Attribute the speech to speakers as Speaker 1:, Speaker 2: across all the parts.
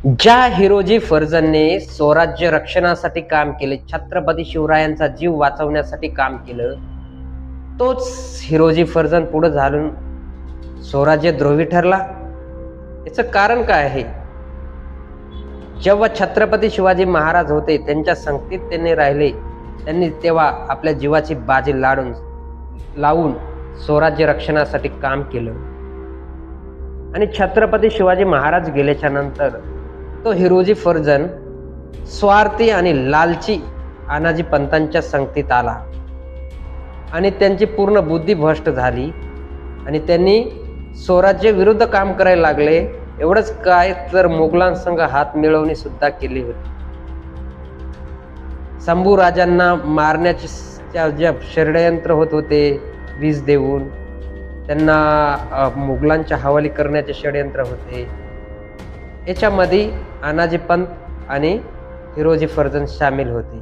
Speaker 1: ज्या हिरोजी फर्जंदने स्वराज्य रक्षणासाठी काम केले, छत्रपती शिवरायांचा जीव वाचवण्यासाठी काम केलं, तोच हिरोजी फर्जंद पुढे झालून स्वराज्यद्रोही ठरला. याचं कारण काय आहे? जेव्हा छत्रपती शिवाजी महाराज होते, त्यांच्या संगतीत त्यांनी राहिले, त्यांनी तेव्हा आपल्या जीवाची बाजी लावून स्वराज्य रक्षणासाठी काम केलं. आणि छत्रपती शिवाजी महाराज गेल्याच्या नंतर तो हिरोजी फर्जंद स्वार्थी आणि लालची अनाजी पंतांच्या संगतीत आला आणि त्यांची पूर्ण बुद्धी भ्रष्ट झाली आणि त्यांनी स्वराज्य विरुद्ध काम करायला लागले. एवढंच काय तर मुघलांसंग हात मिळवणी सुद्धा केली होती. शंभू राजांना मारण्याचे जे षडयंत्र होत होते, वीज देऊन त्यांना मुघलांच्या हवाली करण्याचे षडयंत्र होते. याच्यामध्ये अनाजी पंत आणि हिरोजी फर्जंद सामील होते.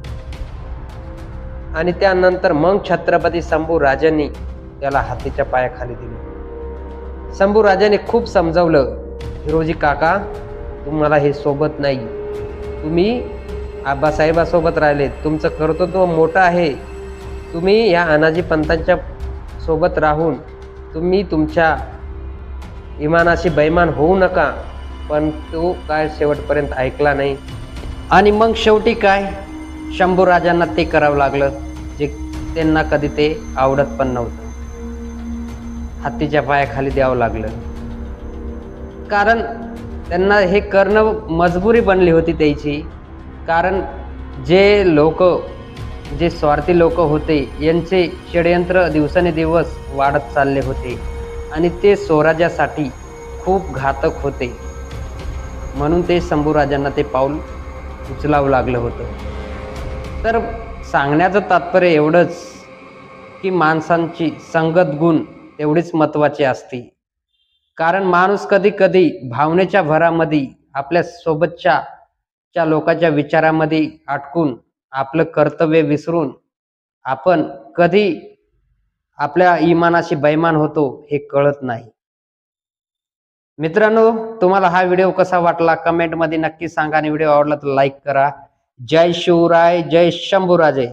Speaker 1: आणि त्यानंतर मग छत्रपती शंभू राजांनी त्याला हातीच्या पायाखाली दिले. शंभू राजांनी खूप समजावलं, हिरोजी काका तुम्हाला हे सोबत नाही, तुम्ही आबासाहेबासोबत राहिले, तुमचं कर्तृत्व मोठं आहे, तुम्ही या अनाजी पंतांच्या सोबत राहून तुम्ही तुमच्या इमानाशी बैमान होऊ नका. पण तो काय शेवटपर्यंत ऐकला नाही. आणि मग शेवटी काय, शंभू राजांना ते करावं लागलं जे त्यांना कधी ते आवडत पण नव्हतं. हातीच्या पायाखाली द्यावं लागलं, कारण त्यांना हे करणं मजबुरी बनली होती त्याची. कारण जे स्वार्थी लोक होते, यांचे षडयंत्र दिवसांदिवस वाढत चालले होते आणि ते स्वराज्यासाठी खूप घातक होते. म्हणून ते शंभू राजांना ते पाऊल उचलावं लागलं होतं. तर सांगण्याचं तात्पर्य एवढंच की माणसांची संगत गुण तेवढीच महत्त्वाची असते. कारण माणूस कधी कधी भावनेच्या भरामध्ये आपल्या सोबतच्या लोकांच्या विचारामध्ये अटकून आपलं कर्तव्य विसरून आपण कधी आपल्या इमानाशी बैमान होतो हे कळत नाही. मित्रांनो, तुम्हाला हा व्हिडिओ कसा वाटला कमेंटमध्ये नक्की सांगा आणि व्हिडिओ आवडला तर लाईक करा. जय शिवराय, जय शंभूराजे.